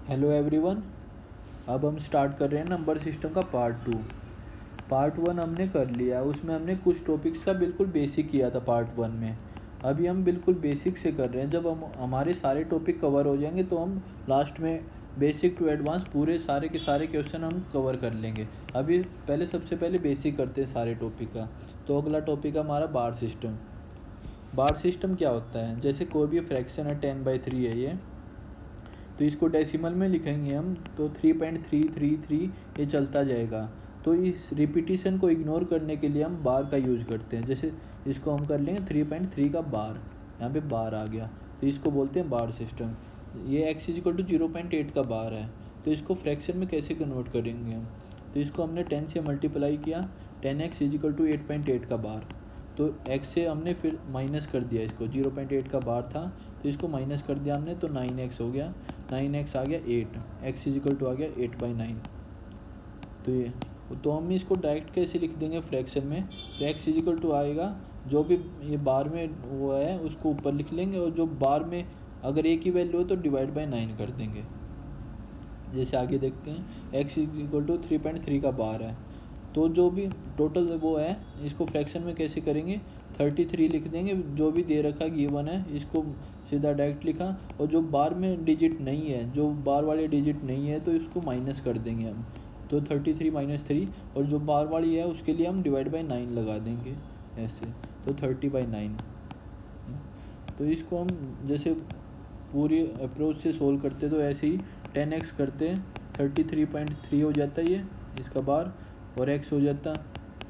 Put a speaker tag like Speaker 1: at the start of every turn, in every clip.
Speaker 1: Hello everyone. अब हम start कर रहे हैं नंबर सिस्टम का पार्ट 2। पार्ट 1 हमने कर लिया, उसमें हमने कुछ टॉपिक्स का बिल्कुल बेसिक किया था पार्ट 1 में। अभी हम बिल्कुल बेसिक से कर रहे हैं। जब हम हमारे सारे टॉपिक कवर हो जाएंगे तो हम लास्ट में बेसिक टू एडवांस पूरे सारे के सारे क्वेश्चन हम कवर कर लेंगे। अभी पहले सबसे पहले बेसिक करते हैं सारे टॉपिक का। तो अगला टॉपिक हमारा बार सिस्टम। बार सिस्टम क्या होता है? जैसे कोई भी फ्रैक्शन है 10/3 है ये, तो इसको डेसिमल में लिखेंगे हम तो 3.333 ये चलता जाएगा। तो इस रिपीटिशन को इग्नोर करने के लिए हम बार का यूज़ करते हैं। जैसे इसको हम कर लेंगे 3.3 का बार, यहाँ पे बार आ गया, तो इसको बोलते हैं बार सिस्टम। ये x=0.8 का बार है। तो इसको फ्रैक्शन में कैसे कन्वर्ट करेंगे हम? तो इसको हमने 10 से मल्टीप्लाई किया, 10x=8.8 का बार। तो x से हमने फिर माइनस कर दिया, इसको 0.8 का बार था तो इसको माइनस कर दिया हमने, तो 9x हो गया। 9x आ गया 8, x आ गया 8/9। तो ये तो हम इसको डायरेक्ट कैसे लिख देंगे फ्रैक्शन में? तो x आएगा, जो भी ये बार में वो है उसको ऊपर लिख लेंगे, और जो बार में अगर एक ही वैल्यू हो तो डिवाइड बाय 9 कर देंगे। जैसे आगे देखते हैं, x=3.3 का बार है, तो जो भी टोटल वो है इसको फ्रैक्शन में कैसे करेंगे? 33 लिख देंगे, जो भी दे रखा गिवन है इसको सीधा डायरेक्ट लिखा, और जो बार में डिजिट नहीं है, जो बार वाले डिजिट नहीं है, तो इसको माइनस कर देंगे हम। तो 33 - 3, और जो बार वाली है उसके लिए हम डिवाइड बाई 9 लगा देंगे ऐसे, तो 30/9। तो इसको हम जैसे पूरी अप्रोच से सोल्व करते तो ऐसे ही 10x करते, 33.3 हो जाता है ये इसका बार, और x हो जाता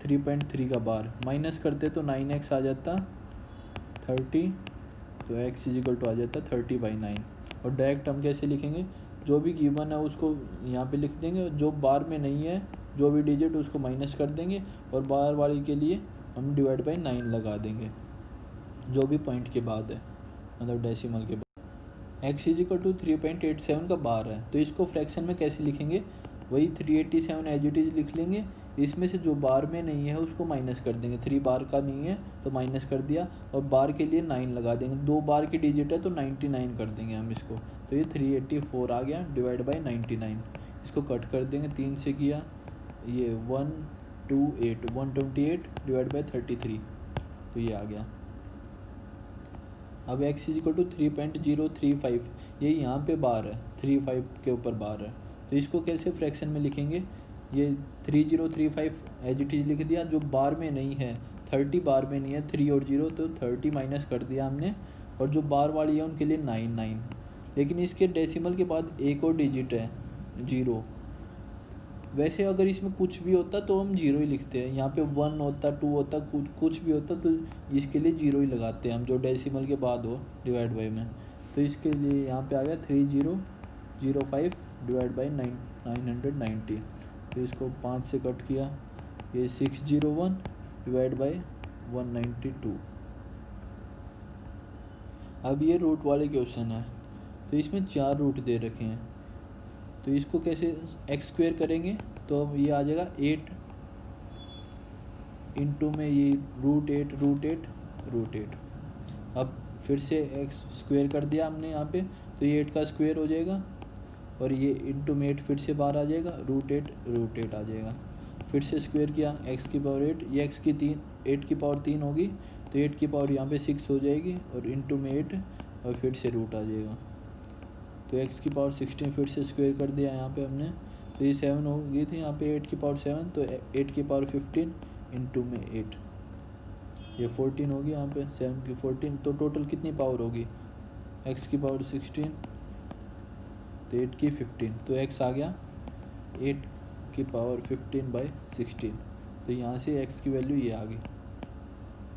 Speaker 1: 3.3 का बार। माइनस करते तो 9x आ जाता 30, तो x आ जाता 30/9। और डायरेक्ट हम कैसे लिखेंगे? जो भी गिवन है उसको यहाँ पे लिख देंगे, जो बार में नहीं है जो भी डिजिट उसको माइनस कर देंगे, और बार वाली के लिए हम डिवाइड बाई 9 लगा देंगे, जो भी पॉइंट के बाद है, मतलब डेसिमल के बाद। x=3.87 का बार है, तो इसको फ्रैक्शन में कैसे लिखेंगे? वही 387 एज इट इज़ लिख लेंगे। इसमें से जो बार में नहीं है उसको माइनस कर देंगे, 3 बार का नहीं है तो माइनस कर दिया, और बार के लिए 9 लगा देंगे। 2 बार की डिजिट है तो 99 कर देंगे हम इसको, तो ये 384 आ गया डिवाइड बाई 99। इसको कट कर देंगे, 3 से किया, ये 128 डिवाइड बाई 33, तो ये आ गया। अब x=3.035, ये यहाँ पे बार है, 35 के ऊपर बार है, तो इसको कैसे फ्रैक्शन में लिखेंगे? ये 3035 एज इट इज़ लिख दिया, जो बार में नहीं है 30 बार में नहीं है, 3 और 0 तो 30 माइनस कर दिया हमने, और जो बार वाली है उनके लिए 9। लेकिन इसके डेसिमल के बाद एक और डिजिट है 0। वैसे अगर इसमें कुछ भी होता तो हम 0 ही लिखते हैं, यहाँ पे 1 होता 2 होता कुछ भी होता तो इसके लिए 0 ही लगाते हैं हम, जो डेसिमल के बाद हो डिवाइड बाई में। तो इसके लिए यहाँ पे आ गया 3005 डिवाइड बाई 990। तो इसको 5 से कट किया, ये 601 डिवाइड बाई 192। अब ये रूट वाले क्वेश्चन है, तो इसमें 4 रूट दे रखे हैं, तो इसको कैसे x² करेंगे? तो अब ये आ जाएगा 8 इंटू में ये √8। अब फिर से x² कर दिया हमने यहाँ पे, तो ये 8 का स्क्वायर हो जाएगा, और ये इंटू में 8 फिर से बाहर आ जाएगा, √8 आ जाएगा। फिर से स्क्वायर किया x⁻8, ये x की पावर 3 होगी, तो 8 की पावर यहाँ पे 6 हो जाएगी, और इंटू में 8, और फिर से रूट आ जाएगा, तो x की पावर 16 फिर से स्क्वायर कर दिया यहाँ पे हमने, तो ये 7 हो गई थी यहाँ पे 8 की पावर 7, तो 8 की पावर 15 इंटू में 8, ये 14 होगी यहाँ पे, 7 की 14, तो टोटल कितनी पावर होगी? x की पावर 16, तो 8 की 15, तो x आ गया 8 की पावर 15/16। तो यहाँ से x की वैल्यू ये आ गई।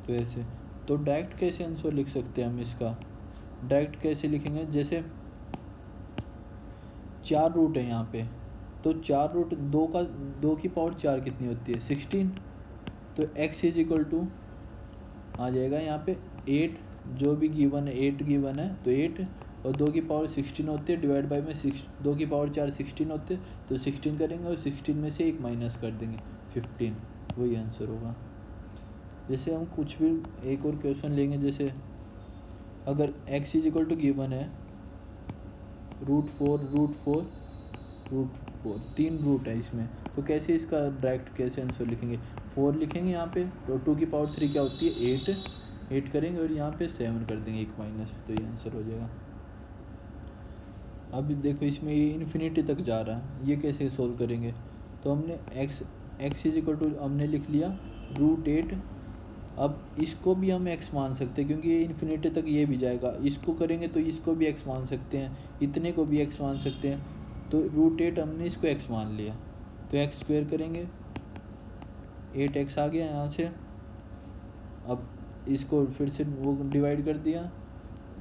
Speaker 1: तो ऐसे तो डायरेक्ट कैसे आंसर लिख सकते हैं हम इसका? डायरेक्ट कैसे लिखेंगे? जैसे 4 रूट है यहाँ पे, तो 4 रूट 2 की पावर 4 कितनी होती है? 16। तो x आ जाएगा यहाँ पे 8, जो भी गिवन है 8 गिवन है, तो 8, और 2 की पावर 16 होती है, डिवाइड बाई में 2 की पावर 4 16 होते हैं, तो 16 करेंगे, और 16 में से एक माइनस कर देंगे 15, वही आंसर होगा। जैसे हम कुछ भी एक और क्वेश्चन लेंगे, जैसे अगर x गिवन है √4 3 रूट है इसमें, तो कैसे इसका डायरेक्ट कैसे आंसर लिखेंगे? 4 लिखेंगे यहाँ पे, तो 2 की पावर 3 क्या होती है? 8 करेंगे और यहाँ पे 7 कर देंगे 1 माइनस, तो ये आंसर हो जाएगा। अब देखो इसमें ये इन्फिनिटी तक जा रहा है, ये कैसे सोल्व करेंगे? तो हमने x इज इक्वल टू हमने लिख लिया √8। अब इसको भी हम x मान सकते हैं क्योंकि ये इन्फिनिटी तक ये भी जाएगा, इसको करेंगे तो इसको भी x मान सकते हैं, इतने को भी x मान सकते हैं। तो √8 हमने इसको x मान लिया, तो x स्क्वायर करेंगे 8x आ गया यहाँ से। अब इसको फिर से वो डिवाइड कर दिया,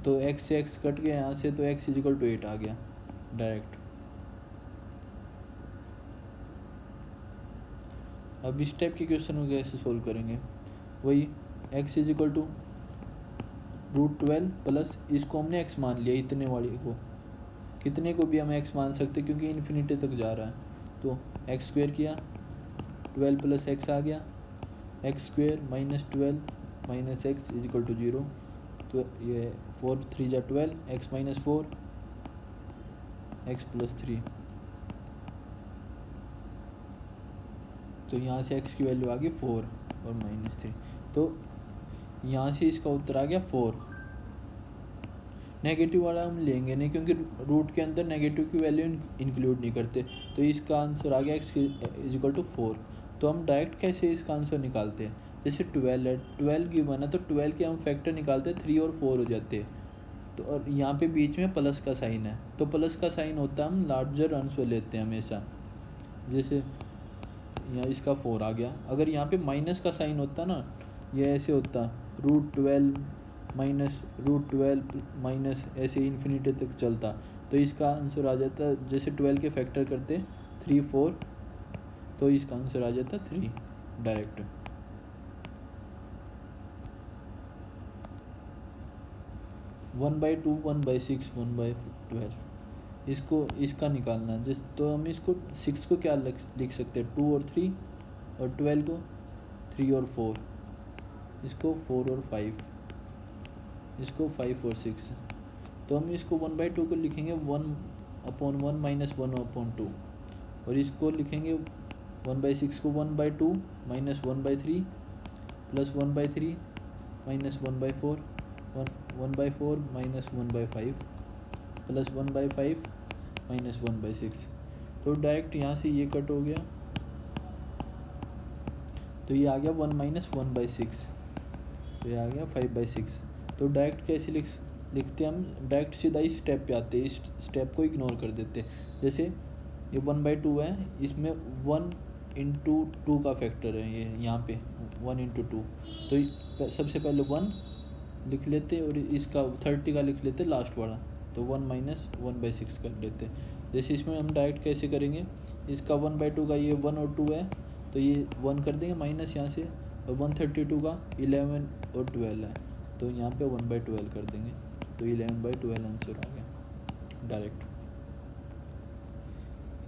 Speaker 1: तो x से x कट गया यहाँ से, तो x इज इक्वल टू 8 आ गया डायरेक्ट। अब इस टाइप के क्वेश्चन को कैसे सोल्व करेंगे? वही x is equal to √12 plus इसको हमने x मान लिया, इतने वाले को, कितने को भी हम x मान सकते क्योंकि इन्फिनिटी तक जा रहा है। तो x स्क्वायर किया, 12 प्लस x आ गया, x square minus 12 minus x is equal to 0। तो ये 4 3 जा 12, x माइनस 4, x प्लस 3। तो यहाँ से x की वैल्यू आ गई 4 और माइनस 3, तो यहाँ से इसका उत्तर आ गया 4। नेगेटिव वाला हम लेंगे नहीं क्योंकि रूट के अंदर नेगेटिव की वैल्यू इंक्लूड नहीं करते, तो इसका आंसर आ गया x इज इक्वल टू 4। तो हम डायरेक्ट कैसे इसका आंसर निकालते हैं? जैसे 12 है, 12 गिवन है, तो 12 के हम फैक्टर निकालते हैं 3 और 4 हो जाते हैं। तो और यहाँ पे बीच में प्लस का साइन है, तो प्लस का साइन होता है हम लार्जर आंसर लेते हैं हमेशा। जैसे यहाँ इसका 4 आ गया, अगर यहाँ पे माइनस का साइन होता ना, ये ऐसे होता √12 माइनस √12 माइनस, ऐसे इन्फिनिटी तक चलता, तो इसका आंसर आ जाता, जैसे 12 के फैक्टर करते 3 4, तो इसका आंसर आ जाता 3 डायरेक्ट। वन बाई 2 1/6 1/12, इसको इसका निकालना है जिस, तो हम इसको 6 को क्या लिख सकते हैं? 2 और 3, और 12 को 3 और 4, इसको 4 और 5, इसको 5 और 6। तो हम इसको 1/2 को लिखेंगे 1/1 माइनस 1/2, और इसको लिखेंगे 1/6 को 1/2 minus 1/3 plus 1/3 minus 1/4 1/4 minus 1/5 plus 1/5 minus 1/6। तो डायरेक्ट यहाँ से ये कट हो गया, तो ये आ गया 1 माइनस 1/6, तो ये आ गया 5/6। तो डायरेक्ट कैसे लिखते हैं हम? डायरेक्ट सीधा इस स्टेप पे आते हैं, इस स्टेप को इग्नोर कर देते हैं। जैसे ये 1/2 है, इसमें 1 इंटू 2 का फैक्टर है, ये यहाँ पे 1 इंटू 2, तो सबसे पहले 1 लिख लेते और इसका 30 का लिख लेते लास्ट वाला, तो 1 माइनस 1/6 कर लेते। जैसे इसमें हम डायरेक्ट कैसे करेंगे? इसका 1/2 का ये 1 और 2 है, तो ये 1 कर देंगे माइनस यहाँ से, और 132 का 11 और 12 है, तो यहाँ पे 1/12 कर देंगे, तो 11/12 आंसर आ गया डायरेक्ट।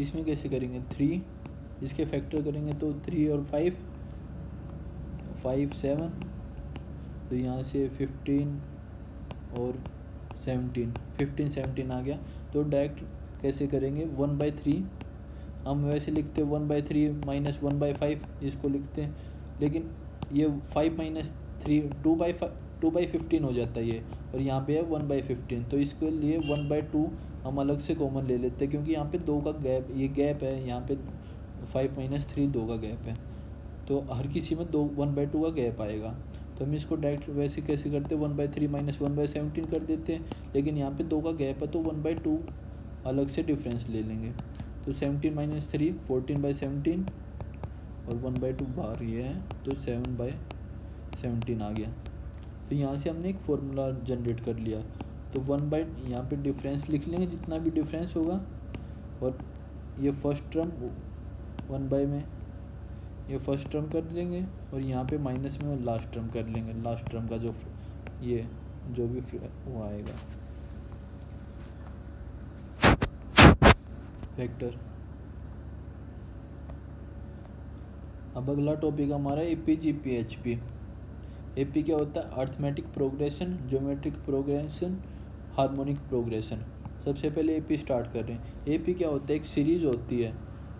Speaker 1: इसमें कैसे करेंगे? 3 इसके फैक्टर करेंगे तो 3 और 5 7, तो यहाँ से 15 और 17 17 आ गया। तो डायरेक्ट कैसे करेंगे? 1/3 हम वैसे लिखते हैं 1/3 माइनस 1/5 इसको लिखते हैं, लेकिन ये 5 माइनस 3 2/15 हो जाता है ये, और यहाँ पे है 1/15, तो इसके लिए 1/2 हम अलग से कॉमन ले लेते हैं क्योंकि यहाँ पे 2 का गैप, ये गैप है, यहाँ पे 5 माइनस 3 2 का गैप है, तो हर किसी में 1/2 का गैप आएगा। तो हम इसको डायरेक्ट वैसे कैसे करते हैं? 1/3 माइनस 1/17 कर देते हैं, लेकिन यहाँ पे 2 का गैप है तो 1/2 अलग से डिफरेंस ले लेंगे, तो 17 माइनस 3 14/17, और 1/2 बाहर ये है, तो 7/17 आ गया। तो यहाँ से हमने एक फॉर्मूला जनरेट कर लिया, तो यहाँ पे डिफरेंस लिख लेंगे जितना भी डिफरेंस होगा, और ये फर्स्ट टर्म 1 में ये फर्स्ट टर्म कर लेंगे, और यहाँ पे माइनस में लास्ट टर्म कर लेंगे, लास्ट टर्म का ये जो भी वो आएगा फैक्टर। अब अगला टॉपिक हमारा APGPHP। AP क्या होता है? Arithmetic progression, geometric progression, harmonic progression. सबसे पहले ए पी स्टार्ट कर रहे हैं। ए पी क्या होता है, एक सीरीज होती है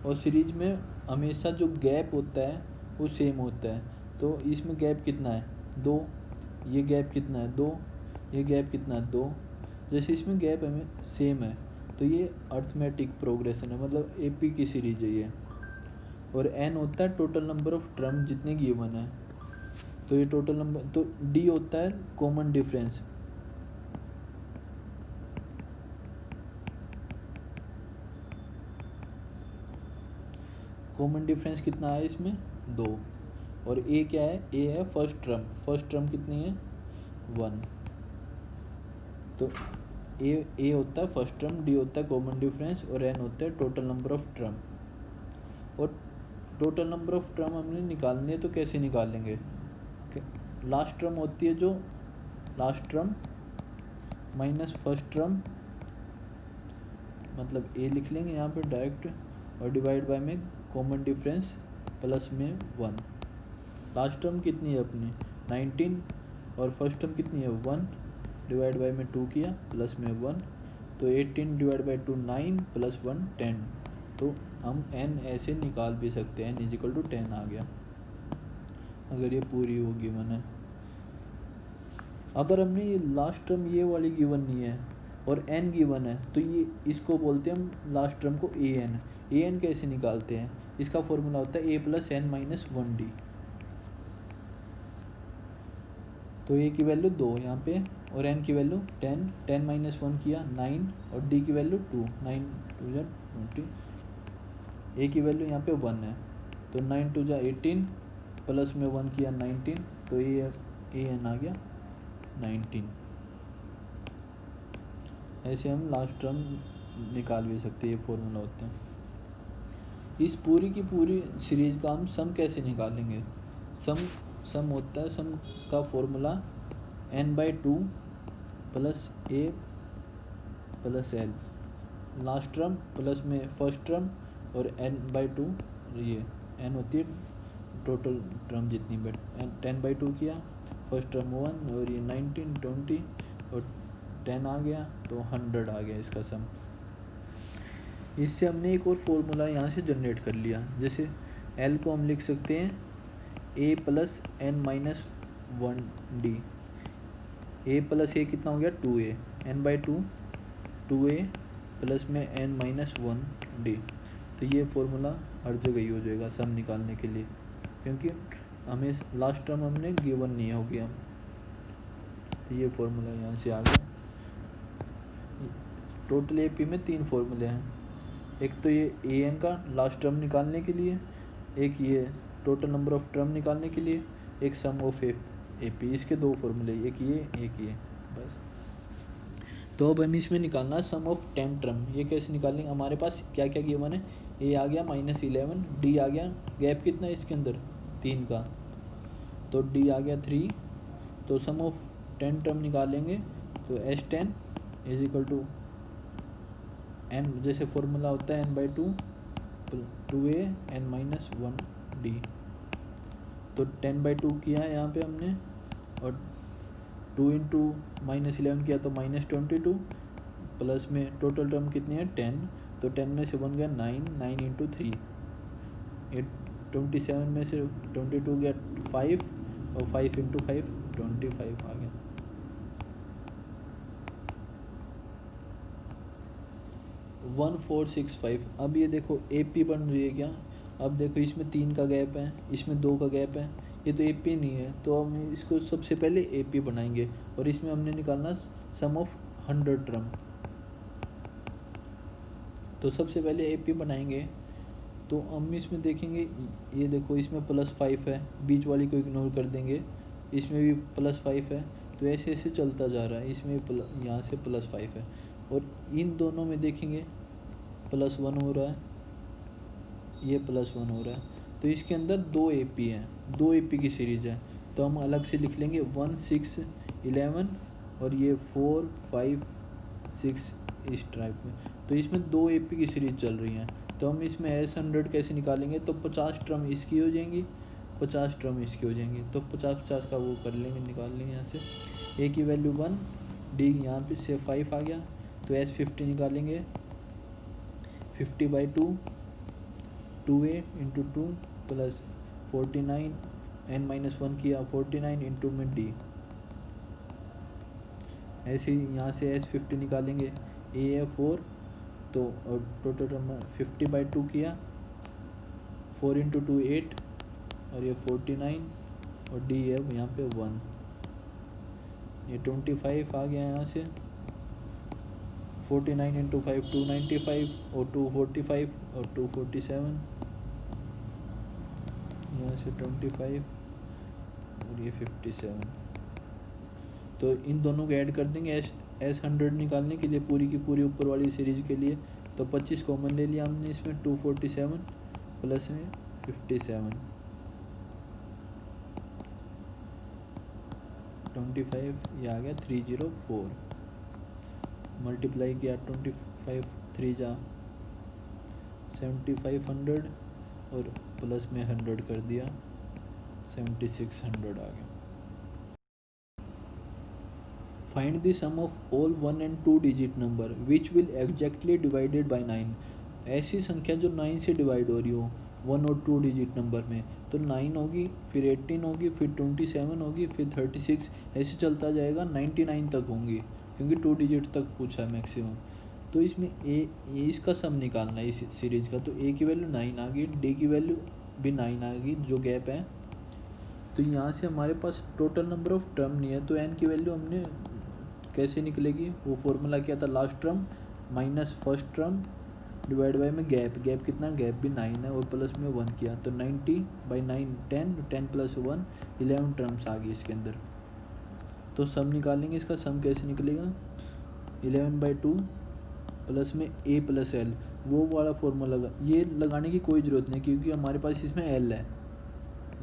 Speaker 1: और सीरीज में हमेशा जो गैप होता है वो सेम होता है। तो इसमें गैप कितना है, 2, ये गैप कितना है 2, ये गैप कितना है 2। जैसे इसमें गैप हमें सेम है तो ये अर्थमेटिक प्रोग्रेशन है, मतलब ए पी की सीरीज है ये। और एन होता है टोटल नंबर ऑफ टर्म जितने गिवन है, तो ये टोटल नंबर। तो डी होता है कॉमन डिफरेंस, कॉमन डिफरेंस कितना है इसमें 2। और ए क्या है, ए है फर्स्ट टर्म कितनी है 1। तो ए होता है फर्स्ट टर्म, डी होता है कॉमन डिफरेंस और एन होता है टोटल नंबर ऑफ टर्म। और टोटल नंबर ऑफ टर्म हमने निकालनी है तो कैसे निकालेंगे, लास्ट टर्म होती है जो last term minus first term, मतलब ए लिख लेंगे यहाँ पे डायरेक्ट, और डिवाइड बाय में कॉमन डिफरेंस प्लस में 1। लास्ट टर्म कितनी है अपनी 19 और फर्स्ट टर्म कितनी है 1, डिवाइड बाय में 2 किया प्लस में 1, तो 18 डिवाइड बाय 2 9 प्लस 1 10। तो हम n ऐसे निकाल भी सकते हैं, n इजिकल टू 10 आ गया अगर ये पूरी होगी मैंने। अगर हमने ये लास्ट टर्म ये वाली गिवन नहीं है और n गिवन है तो ये इसको बोलते हैं हम लास्ट टर्म को ए एन कैसे निकालते हैं, इसका फॉर्मूला होता है ए प्लस एन माइनस 1 डी। तो ए की वैल्यू 2 यहाँ पे और n की वैल्यू 10, 10 माइनस 1 किया 9 और डी की वैल्यू 2, 9 2 जा 20। ए की वैल्यू यहाँ पे 1 है तो 9 2 जा 18 प्लस में 1 किया 19, तो ए एन आ गया 19। ऐसे हम लास्ट टर्म निकाल भी सकते हैं, ये फॉर्मूला होते हैं। इस पूरी की पूरी सीरीज का हम सम कैसे निकालेंगे, सम होता है, सम का formula n/2 plus a plus l, last term plus में फर्स्ट टर्म और n/2, ये n होती है टोटल टर्म जितनी, बट 10/2 किया, फर्स्ट टर्म 1 और ये 19 20 और 10 आ गया तो 100 आ गया इसका सम। इससे हमने एक और फॉर्मूला यहाँ से जनरेट कर लिया, जैसे L को हम लिख सकते हैं a plus n minus 1 d. a plus a कितना हो गया 2a, n/2 2a प्लस में n माइनस 1 डी। तो ये फॉर्मूला हर जगह ही हो जाएगा सम निकालने के लिए, क्योंकि हमें लास्ट टर्म हमने गिवन नहीं हो गया। तो ये फॉर्मूला यहाँ से आ गया। टोटल ए पी में 3 फॉर्मूले हैं, एक तो ये ए एन का लास्ट टर्म निकालने के लिए, एक ये टोटल नंबर ऑफ टर्म निकालने के लिए, एक सम ऑफ ए पी। इसके 2 फॉर्मूले, एक ये बस। तो अब हमें इसमें निकालना है सम ऑफ 10 टर्म। ये कैसे निकालेंगे, हमारे पास क्या क्या गिवन है, ए आ गया -11, डी आ गया, गैप कितना है इसके अंदर 3 का, तो डी आ गया 3। तो सम ऑफ 10 टर्म निकालेंगे तो S10 is equal to n, जैसे फॉर्मूला होता है n/2 2a n minus 1 D. तो 10/2 किया है यहाँ पे हमने, और 2 इंटू -11 किया तो -22, प्लस में टोटल टर्म कितनी है 10, तो 10 में से 1 गया 9, 9 इंटू 3, ये 27 में से 22 गया 5 और 5 इंटू 5 25 आ गया। वन 465। अब ये देखो ए पी बन रही है क्या, अब देखो इसमें 3 का गैप है, इसमें 2 का गैप है, ये तो ए पी नहीं है, तो हम इसको सबसे पहले ए पी बनाएंगे और इसमें हमने निकालना सम ऑफ 100 टर्म। तो सबसे पहले ए पी बनाएंगे, तो हम इसमें देखेंगे, ये देखो इसमें +5 है, बीच वाली को इग्नोर कर देंगे, इसमें भी +5 है, तो ऐसे ऐसे चलता जा रहा है, इसमें यहाँ से +5 है, और इन दोनों में देखेंगे +1 हो रहा है, ये +1 हो रहा है, तो इसके अंदर 2 ए पी हैं, 2 ए पी की सीरीज है, तो हम अलग से लिख लेंगे 1 6 11 और ये 4 5 6 इस टाइप में। तो इसमें 2 ए पी की सीरीज चल रही हैं, तो हम इसमें S100 कैसे निकालेंगे, तो 50 टर्म इसकी हो जाएंगी, 50 टर्म इसकी हो जाएंगी, तो 50-50 का वो कर लेंगे, निकाल लेंगे यहाँ से। ए की वैल्यू 1, डी यहाँ पे से 5 आ गया, तो S50 निकालेंगे 50/2 2a इंटू 2 प्लस 49 n-1 किया 49 इंटू में d। ऐसे ही यहाँ से S50 निकालेंगे a है 4 तो और टोटल टर्म 50/2 किया 4 इंटू 2 8 और ये 49 और d है यहाँ पे 1। ये 25 आ गया यहाँ से 49 इंटू 5 295 और 245 और 247 यहाँ से 25 और ये 57। तो इन दोनों को ऐड कर देंगे S100 निकालने के लिए पूरी की पूरी ऊपर वाली सीरीज के लिए। तो 25 कॉमन ले लिया हमने इसमें 247 प्लस में 57 25 ये आ गया 304 मल्टीप्लाई किया 25 3 जा 7500 और प्लस में 100 कर दिया 7600 आ गया। Find the sum of all 1 and 2 digit number which will exactly divided by 9। ऐसी संख्या जो 9 से डिवाइड हो रही हो 1 और 2 डिजिट नंबर में, तो 9 होगी फिर 18 होगी फिर 27 होगी फिर 36 ऐसे चलता जाएगा 99 तक होंगी क्योंकि 2 डिजिट तक पूछा है मैक्सिमम। तो इसमें ए इसका सम निकालना है इस सीरीज का। तो ए की वैल्यू 9 आ गई, डी की वैल्यू भी 9 आ गई जो गैप है। तो यहाँ से हमारे पास टोटल नंबर ऑफ टर्म नहीं है तो एन की वैल्यू हमने कैसे निकलेगी, वो फॉर्मूला क्या था last term minus first term divide by में गैप कितना, गैप भी 9 है और प्लस में 1 किया तो 90/9 10 प्लस 1 11 टर्म्स आ गई इसके अंदर। तो सम निकालेंगे, इसका सम कैसे निकलेगा 11/2 प्लस में a प्लस एल, वो वाला फॉर्मूला ये लगाने की कोई ज़रूरत नहीं क्योंकि हमारे पास इसमें l है,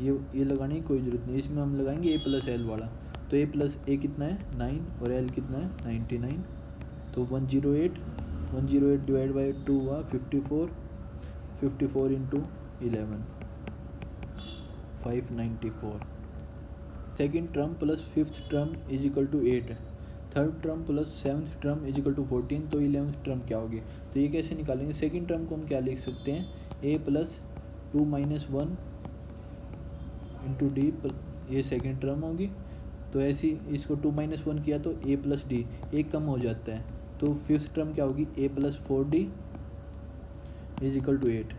Speaker 1: ये लगाने की कोई ज़रूरत नहीं, इसमें हम लगाएंगे a प्लस एल वाला। तो a प्लस a कितना है 9 और l कितना है 99 तो 108 डिवाइड बाई 2 हुआ 54 into 11 594। Second term plus fifth term is equal to 8, third term plus seventh term is equal to 14 तो 11th टर्म क्या होगी। तो ये कैसे निकालेंगे, सेकेंड टर्म को हम क्या लिख सकते हैं a plus 2 minus 1 into D, ये सेकेंड टर्म होगी। तो ऐसी इसको 2 माइनस 1 किया तो a प्लस डी एक कम हो जाता है तो फिफ्थ टर्म क्या होगी a plus 4d is equal to 8।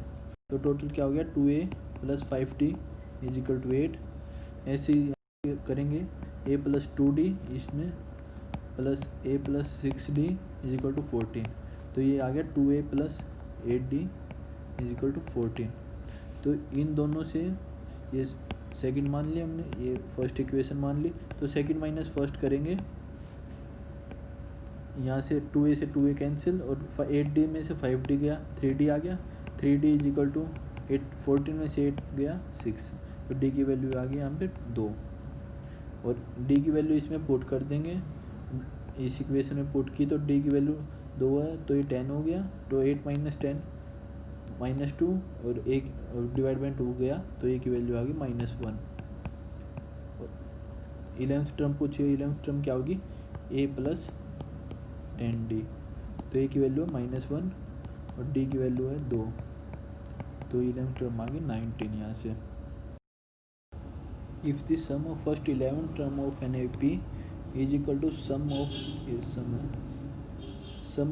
Speaker 1: तो टोटल क्या हो गया 2a plus 5d is equal to 8। ऐसे ही करेंगे a प्लस 2d इसमें plus a plus 6d is equal to 14 तो ये आ गया 2a plus 8d is equal to 14। तो इन दोनों से ये सेकंड मान लिया हमने, ये फर्स्ट इक्वेशन मान ली। तो सेकंड माइनस फर्स्ट करेंगे, यहाँ से 2a से 2a कैंसिल और 8d में से 5d गया 3d आ गया 3d इज इक्वल टू 14 में से 8 गया 6 तो d की वैल्यू आ गई यहाँ पे 2 और d की वैल्यू इसमें पुट कर देंगे, इस इक्वेशन में पुट की तो d की वैल्यू 2 है तो ये 10 हो गया। तो 8 माइनस 10 माइनस 2 और एक डिवाइड बाई 2 गया तो ए की वैल्यू आ गई -1। 11th टर्म पूछिए, 11th टर्म क्या होगी a प्लस 10d तो ए की वैल्यू है -1 और डी की वैल्यू है 2 तो 11th टर्म आ गई 19 यहाँ से। If the sum of first 11 term of an A P is equal to sum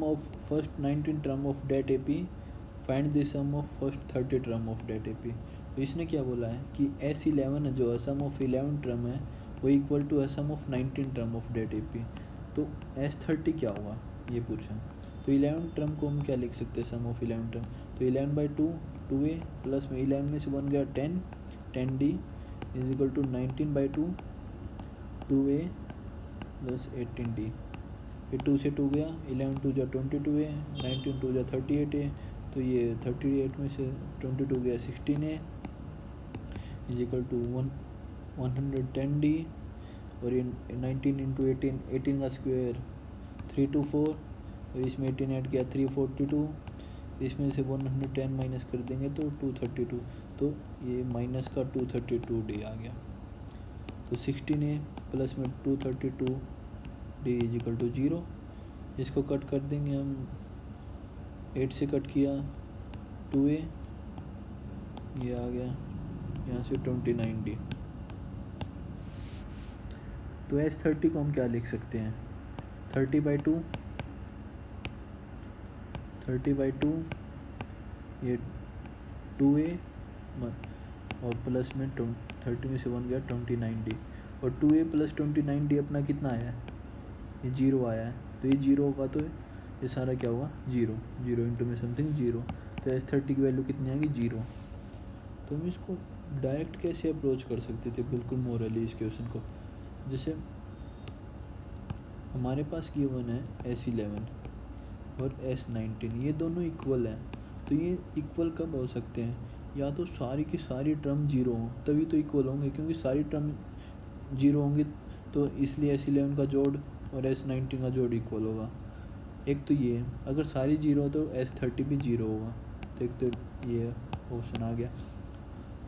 Speaker 1: of first 19 term of that A P find the sum of first 30 term of that A P. तो इसने क्या बोला है कि S11 जो है सम of 11 term है वो equal to sum of 19 term of that A P. तो S30 क्या हुआ ये पूछा। तो 11 टर्म को हम क्या लिख सकते हैं सम ऑफ 11 टर्म, तो 11/2 2a प्लस में 11 में से 1 गया 10d is equal to 19/2 2a plus 18d फिर 2 से 2 गया 11 2 जा 22a 19 2 जा 38a तो ये 38 में से 22 गया 16a is equal to 110d और ये 19 इंटू 18 का स्क्वायर 324 और इसमें 18 ऐड किया 342 इसमें से 110 माइनस कर देंगे तो 232 तो ये माइनस का 232d आ गया। तो 16a प्लस में 232d इज इक्वल टू 0 इसको कट कर देंगे हम, 8 से कट किया 2a, ये आ गया यहाँ से 29d। तो S30 को हम क्या लिख सकते हैं, 30/2, 30/2 ये 2a और प्लस में 30 में से 1 गया 29d, और 2a प्लस 29d अपना कितना आया है, ये 0 आया है। तो ये 0 होगा तो ये सारा क्या होगा 0, 0 इंटू में समथिंग 0। तो S30 की वैल्यू कितनी आएगी 0। तो हम इसको डायरेक्ट कैसे अप्रोच कर सकते थे बिल्कुल मोरली इस क्वेश्चन को, जैसे हमारे पास गिवन है S11 और S19, ये दोनों इक्वल हैं। तो ये इक्वल कब हो सकते हैं, या तो सारी की सारी टर्म 0 हों तभी तो इक्वल होंगे, क्योंकि सारी टर्म 0 होंगी तो इसलिए S11 का जोड़ और S19 का जोड़ इक्वल होगा। एक तो ये, अगर सारी 0 हो तो S30 भी 0 होगा। तो एक तो ये ऑप्शन आ गया।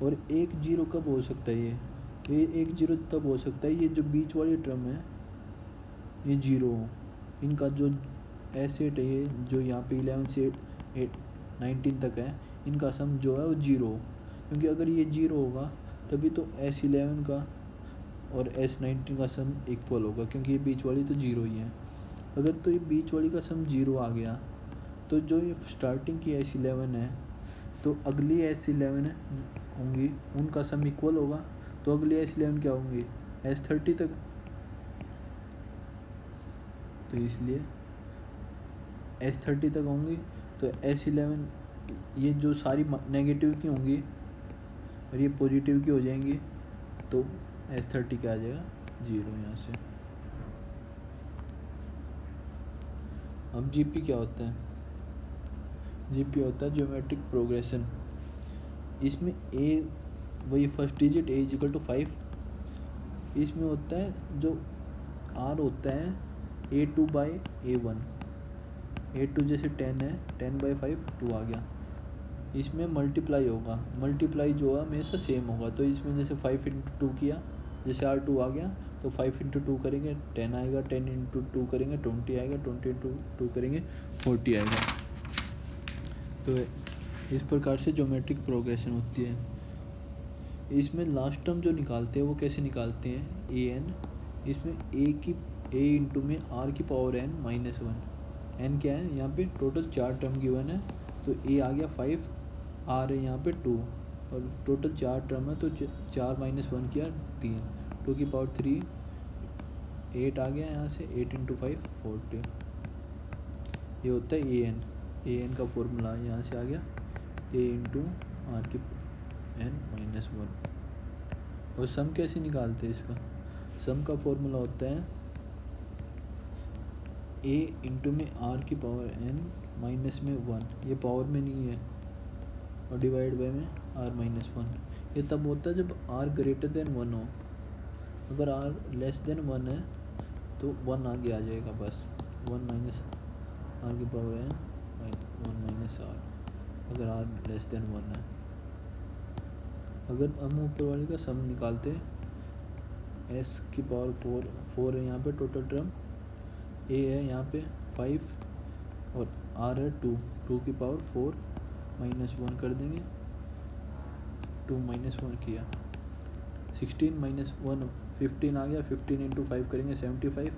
Speaker 1: और एक 0 कब हो सकता है, ये एक 0 तब हो सकता है ये जो बीच वाली टर्म है ये 0 हो, इनका जो S8 है ये जो यहाँ पे 11 से 19 तक है, इनका सम जो है वो 0 हो। क्योंकि अगर ये 0 होगा तभी तो S11 का और S19 का सम इक्वल होगा, क्योंकि ये बीच वाली तो 0 ही है। अगर तो ये बीच वाली का सम 0 आ गया तो जो ये स्टार्टिंग की S11 है तो अगली S11 होंगी उनका सम इक्वल होगा, तो अगली S11 क्या होंगी S30 तक। तो इसलिए S30 तक होंगी, तो S11 ये जो सारी नेगेटिव की होंगी और ये पॉजिटिव की हो जाएंगी, तो S30 क्या आ जाएगा 0 यहाँ से। अब GP क्या होता है, GP होता है ज्योमेट्रिक प्रोग्रेशन। इसमें A वही फर्स्ट डिजिट A=5, इसमें होता है जो R होता है A2/A1, A2 जैसे 10 है 10/5 2 आ गया। इसमें मल्टीप्लाई होगा, मल्टीप्लाई जो है हमेशा सेम होगा। तो इसमें जैसे 5 × 2 किया, जैसे R2 आ गया तो 5 × 2 करेंगे 10 आएगा, 10 × 2 करेंगे 20 आएगा, 20 × 2 करेंगे 40 आएगा। तो इस प्रकार से ज्योमेट्रिक प्रोग्रेशन होती है। इसमें लास्ट टर्म जो निकालते हैं वो कैसे निकालते हैं, an, इसमें a इंटू में r⁻n-1, n क्या है यहाँ पे टोटल 4 टर्म गिवन है, तो a आ गया 5, r है यहाँ पे 2, और टोटल 4 टर्म है तो 4 - 1 किया 3, 2⁻3 8 आ गया यहाँ से, 8 × 5 40। ये होता है an का फॉर्मूला यहाँ से आ गया a × r⁻n-1। और सम कैसे निकालते हैं इसका, सम का फॉर्मूला होता है a इंटू में r⁻n-1, ये पावर में नहीं है, और डिवाइड बाय में r-1। ये तब होता है जब r > 1 हो, अगर r <1 है तो 1 आगे आ जाएगा बस, 1 - r⁻n 1 - r, अगर r <1 है। अगर हम ऊपर वाले का सम निकालते हैं S⁴ है यहाँ पे टोटल टर्म, a है यहाँ पे 5 और r है 2, 2⁻4 - 1 कर देंगे, 2 - 1 किया 16 - 1 15 आ गया, 15 × 5 करेंगे 75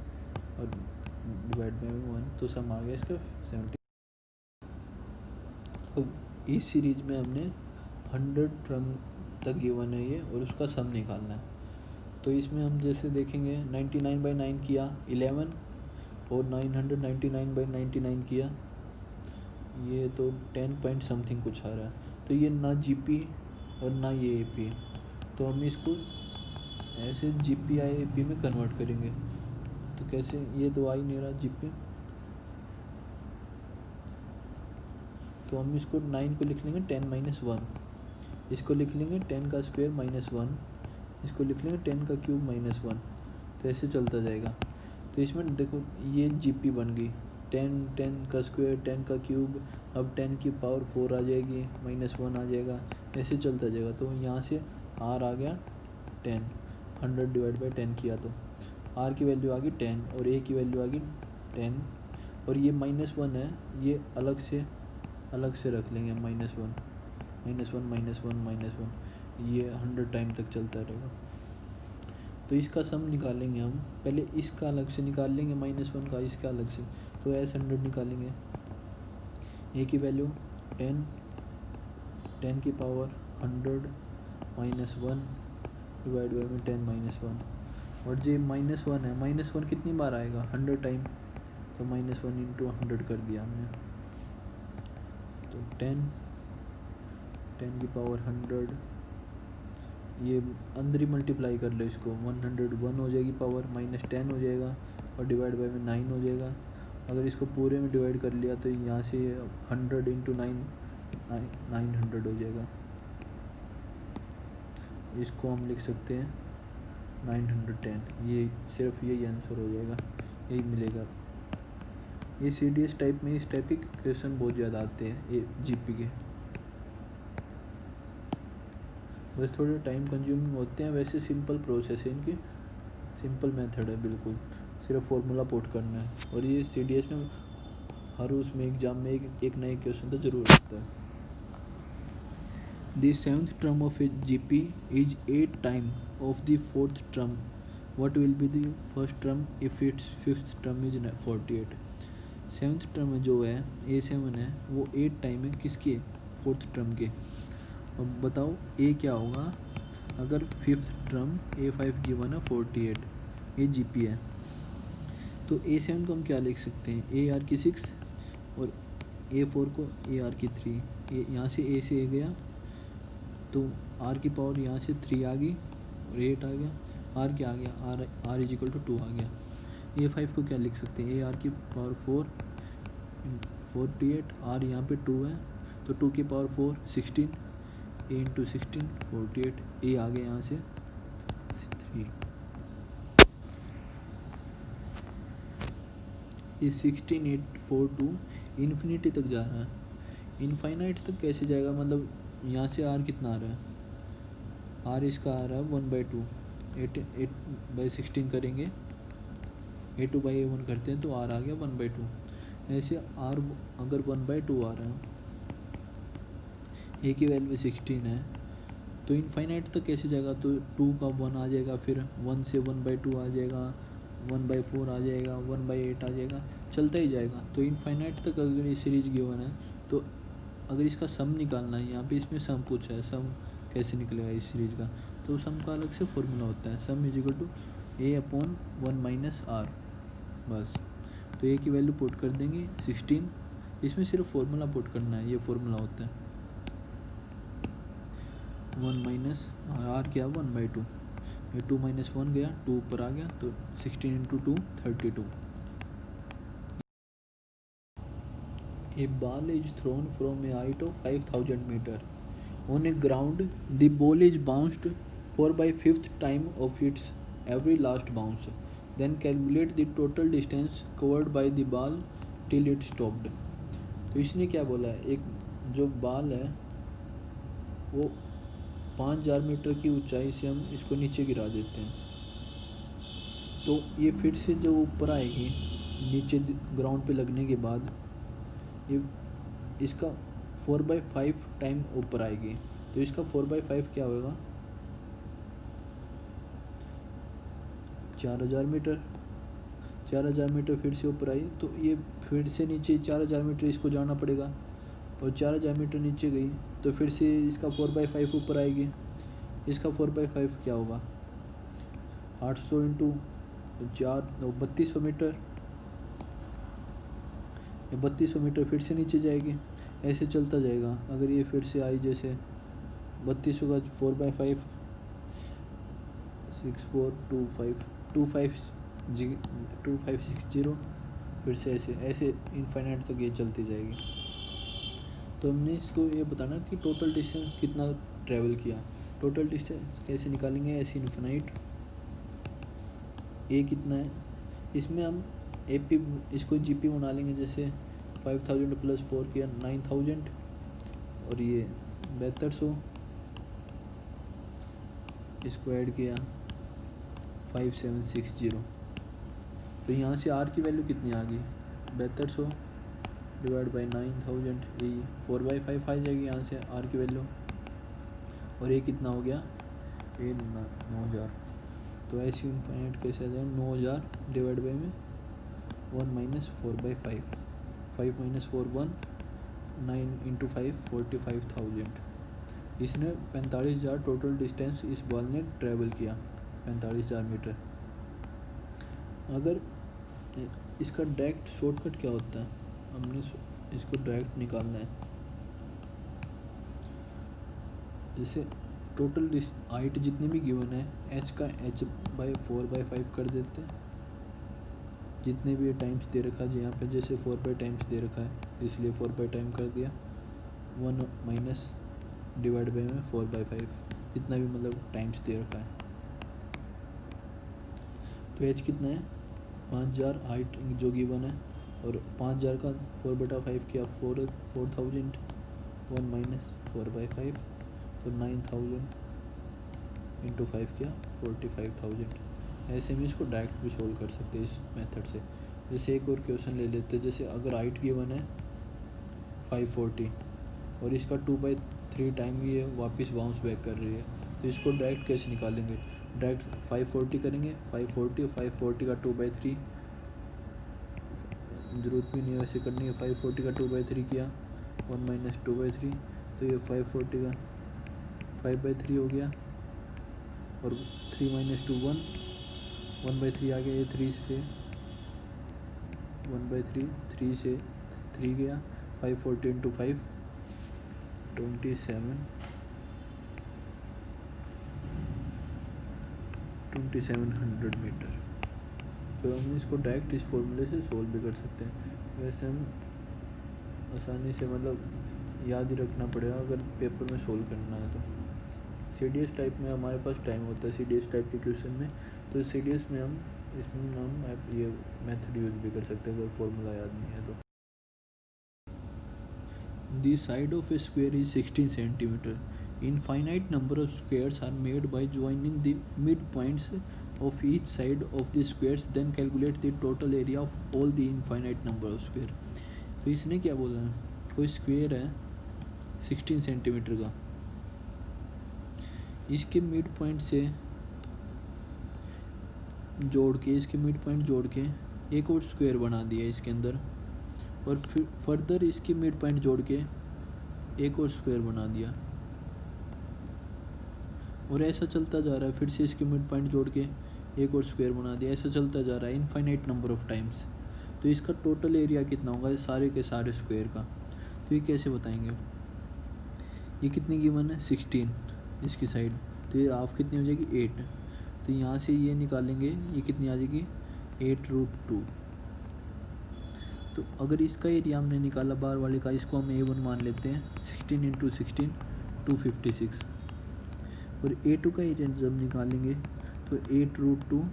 Speaker 1: और डिवाइड बाय 1, तो सम आ गया इसका 70। अब इस सीरीज में हमने 100 टर्म तक गिवन है ये, और उसका सम निकालना है। तो इसमें हम जैसे देखेंगे 99/9 किया 11, और 999/99 किया, ये तो 10 पॉइंट समथिंग कुछ आ रहा है। तो ये ना GP और ना ये AP है, तो हम इसको ऐसे GP/AP में कन्वर्ट करेंगे। तो कैसे, ये तो आ ही नहीं रहा GP, तो हम इसको 9 को लिख लेंगे 10 - 1, इसको लिख लेंगे 10 का स्क्वायर -1, इसको लिख लेंगे 10 का क्यूब -1, तो ऐसे चलता जाएगा। तो इसमें देखो ये GP बन गई, 10 का स्क्वायर 10 का क्यूब, अब 10 की पावर 4 आ जाएगी, -1 आ जाएगा, ऐसे चलता जाएगा। तो यहाँ से R आ गया 10, 100 / 10 किया तो R की वैल्यू आ गई 10, और A की वैल्यू आ गई 10, और ये -1 है, ये अलग से रख लेंगे -1 -1 -1 -1, ये 100 टाइम तक चलता रहेगा। तो इसका सम निकालेंगे हम, पहले इसका अलग से निकाल लेंगे -1 का, इसका अलग से। तो S100 निकालेंगे, ए की वैल्यू 10 10 की पावर 100 -1 डिवाइड बाई में 10 -1, और जो -1 है, -1 कितनी बार आएगा 100 टाइम, तो -1 इंटू 100 कर दिया हमने। तो 10 की पावर 100, ये अंदर ही मल्टीप्लाई कर लो इसको, 101 हो जाएगी पावर, -10 हो जाएगा और डिवाइड बाई में 9 हो जाएगा। अगर इसको पूरे में डिवाइड कर लिया तो यहाँ से 100 इंटू 900 हो जाएगा। इसको हम लिख सकते हैं 910, ये सिर्फ यही आंसर हो जाएगा, यही मिलेगा। ये CDS टाइप में इस टाइप के क्वेश्चन बहुत ज़्यादा आते हैं ये GP के, बस थोड़े टाइम कंज्यूमिंग होते हैं। वैसे सिंपल प्रोसेस है इनकी, सिंपल मेथड है बिल्कुल, सिर्फ फॉर्मूला पुट करना है। और ये CDS में हर उसमें एग्जाम में एक नए क्वेश्चन तो जरूर आता है। The seventh term of a GP is 8 times of the fourth term. What will be the first term if its fifth term is 48? Seventh term जो है A7 है, वो 8 टाइम है किसके, फोर्थ टर्म के। अब बताओ ए क्या होगा अगर फिफ्थ टर्म A5 गिवन है 48, ये GP है। तो A7 को हम क्या लिख सकते हैं, AR की 6 और A4 को AR की 3। यहाँ से A से A गया तो R की पावर यहाँ से 3 आ गई और 8 आ गया, R क्या आ गया, R इज इक्वल टू 2 आ गया। A5 को क्या लिख सकते हैं, AR की पावर 4 48, R यहाँ पे 2 है तो 2 की पावर 4 16, A इंटू 16 48, A आ गया यहाँ से 3। ये 16 8 4 2 इन्फिनिटी तक जा रहा है, इनफाइनाइट तक कैसे जाएगा, मतलब यहाँ से R कितना आ रहा है, R इसका आ रहा है 1/2, 8/16 करेंगे, A2/A1 करते हैं तो R आ गया 1/2। ऐसे R अगर 1/2 आ रहा है, A की वैल्यू 16 है, तो इनफाइनाइट तक कैसे जाएगा, तो 2 का 1 आ जाएगा, फिर 1 से 1/2 आ जाएगा, 1/4 आ जाएगा, 1/8 आ जाएगा, चलता ही जाएगा। तो इनफाइनाइट तक अगर ये सीरीज गिवन है, तो अगर इसका सम निकालना है, यहाँ पे इसमें सम पूछा है, सम कैसे निकलेगा इस सीरीज का, तो सम का अलग से फॉर्मूला होता है, sum is equal to A/1 - R, बस। तो A की वैल्यू पुट कर देंगे 16, इसमें सिर्फ फॉर्मूला पुट करना है, ये फॉर्मूला होता है 1 - R क्या 1/2, ये 2 - 1 गया, 2 ऊपर आ गया, तो 16 into 2 32। A ball is thrown from a height of 5000 meter. On a ground, the ball is bounced 4/5th time of its every last bounce. Then calculate the total distance covered by the ball till it stopped. तो इसने क्या बोला है, एक जो ball है वो 5000 metre की ऊंचाई से हम इसको नीचे गिरा देते हैं, तो ये फिर से जो ऊपर आएगी नीचे ग्राउंड पे लगने के बाद, ये इसका 4/5 टाइम ऊपर आएगी, तो इसका 4/5 क्या होगा 4000 मीटर। 4000 मीटर फिर से ऊपर आई, तो ये फिर से नीचे 4000 मीटर इसको जाना पड़ेगा, और 4000 मीटर नीचे गई तो फिर से इसका 4/5 ऊपर आएगी। इसका 4/5 क्या होगा 800 इंटू 4 3200 मीटर, 3200 मीटर फिर से नीचे जाएगी, ऐसे चलता जाएगा। अगर ये फिर से आई जैसे 3200 का 4/5 242560, फिर से ऐसे इनफाइनाइट तक ये चलती जाएगी। तो हमने इसको ये बताना कि टोटल डिस्टेंस कितना ट्रैवल किया। टोटल डिस्टेंस कैसे निकालेंगे, ऐसे इनफाइनाइट ए कितना है, इसमें हम AP इसको GP बना लेंगे, जैसे 5000 + 4 किया 9000, और ये 7200, इसको ऐड किया 5760। तो यहाँ से R की वैल्यू कितनी आ गई 7200 डिवाइड बाई 9000, यही 4/5 आ जाएगी यहाँ से आर की वैल्यू। और ये कितना हो गया, ये 9000। तो ऐसी इनफाइनाइट कैसे आ जाएगा, 9000 डिवाइड बाई में 1 माइनस 4/5, 5 माइनस 4 1, 9 इंटू 5 45,000। इसने 45,000 टोटल डिस्टेंस इस बॉल ने ट्रैवल किया, 45,000 मीटर। अगर इसका डायरेक्ट शॉर्टकट क्या होता है, हमने इसको डायरेक्ट निकालना है। जैसे टोटल हाइट जितनी भी गिवन है, h का h/4/5 कर देते हैं। जितने भी टाइम्स दे रखा है यहाँ पे, जैसे 4 टाइम्स दे रखा है इसलिए 4 टाइम कर दिया। 1 माइनस डिवाइड बाई में 4/5, जितना भी मतलब टाइम्स दे रखा है। तो h कितना है, 5000 हाइट जो गिवन है, और 5000 का 4/5 किया 4000, 1 माइनस 4/5, तो 9000 इंटू 5 किया 45,000। ऐसे में इसको डायरेक्ट भी सोल्व कर सकते हैं इस मेथड से। जैसे एक और क्वेश्चन ले लेते हैं, जैसे अगर हाइट गिवन है 540 और इसका 2/3 टाइम ये वापस बाउंस बैक कर रही है, तो इसको डायरेक्ट कैसे निकालेंगे, डायरेक्ट 540 करेंगे, 540 का 2/3, ज़रूरत भी नहीं है वैसे करनी है। 540 का 2/3 किया, 1 माइनस 2/3, तो ये 540 का 5/3 हो गया, और 3 माइनस 2 1, 1/3 आ गया। ये 3 से 1/3, 3 से 3 गया, 540 इंटू 5 2700 मीटर। तो हम इसको डायरेक्ट इस फॉर्मूले से सोल्व भी कर सकते हैं। वैसे हम आसानी से मतलब याद ही रखना पड़ेगा अगर पेपर में सोल्व करना है तो। CDS टाइप में हमारे पास टाइम होता है, CDS टाइप के क्वेश्चन में, तो CDS में हम इसमें हम ये मेथड यूज़ भी कर सकते हैं अगर फॉर्मूला याद नहीं है तो। The side of a square is 16 centimeter. Infinite number of squares are made by joining the midpoints of each side of the squares. Then calculate the total area of all the infinite number of square. तो इसने क्या बोला है, कोई square है 16 centimetre का, इसके mid point से जोड़ के, इसके मिड पॉइंट जोड़ के एक और स्क्वायर बना दिया इसके अंदर, और फिर फर्दर इसके मिड पॉइंट जोड़ के एक और स्क्वायर बना दिया, और ऐसा चलता जा रहा है। फिर से इसके मिड पॉइंट जोड़ के एक और स्क्वायर बना दिया, ऐसा चलता जा रहा है इनफाइनाइट नंबर ऑफ टाइम्स। तो इसका टोटल एरिया कितना होगा सारे के सारे स्क्वायर का, तो ये कैसे बताएंगे। ये कितनी गिवन है 16 इसकी साइड, तो ये हाफ कितनी हो जाएगी 8, तो यहाँ से ये निकालेंगे, ये कितनी आ जाएगी 8√2। तो अगर इसका एरिया हमने निकाला बाहर वाले का, इसको हम A1 मान लेते हैं, 16 इंटू 16 256, और A2 का एरिया जब निकालेंगे तो 8√2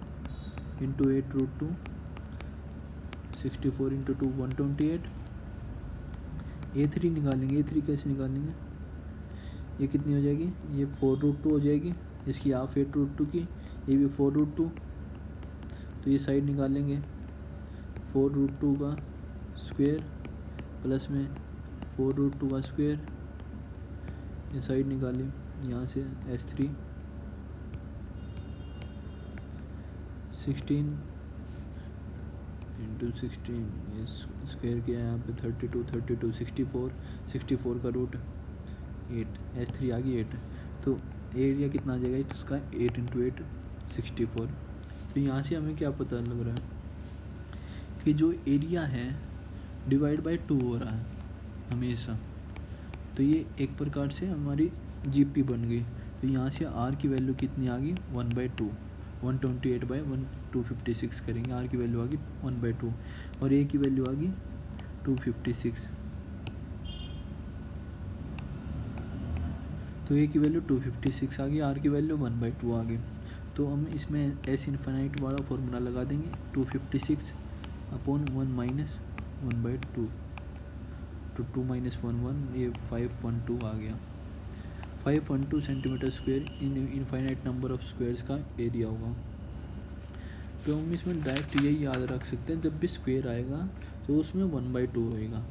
Speaker 1: इंटू 8√2 64 इंटू 2 128। A3 निकालेंगे, A3 कैसे निकालेंगे, ये कितनी हो जाएगी, ये 4√2 हो जाएगी, इसकी हाफ 8√2 की, ये भी 4√2, तो ये साइड निकालेंगे 4√2 का स्क्वायर प्लस में 4√2 का स्क्वायर, ये साइड निकालें यहाँ से S3 16 इंटू 16, ये स्क्वायर किया यहाँ पे 32 64 का रूट 8, S3 आ गई 8, तो एरिया कितना आ जाएगा इसका 8 इंटू 8 64। तो यहाँ से हमें क्या पता लग रहा है कि जो एरिया है डिवाइड बाय 2 हो रहा है हमेशा, तो ये एक प्रकार से हमारी GP बन गई। तो यहाँ से R की वैल्यू कितनी आ गई 1/2, 128/256 करेंगे, R की वैल्यू आ गई 1/2, और A की वैल्यू आ गई 256, तो A की वैल्यू 256 आ गई, R की वैल्यू 1/2 आ गई। तो हम इसमें S इन्फिनाइट वाला फॉर्मूला लगा देंगे, 256/1 माइनस 1/2, तो 2 माइनस 1 1, ये 512 आ गया। 512 centimetre square infinite number of squares का एरिया होगा। तो हम इसमें डायरेक्ट यही याद रख सकते हैं, जब भी स्क्वायर आएगा तो उसमें 1/2 होएगा,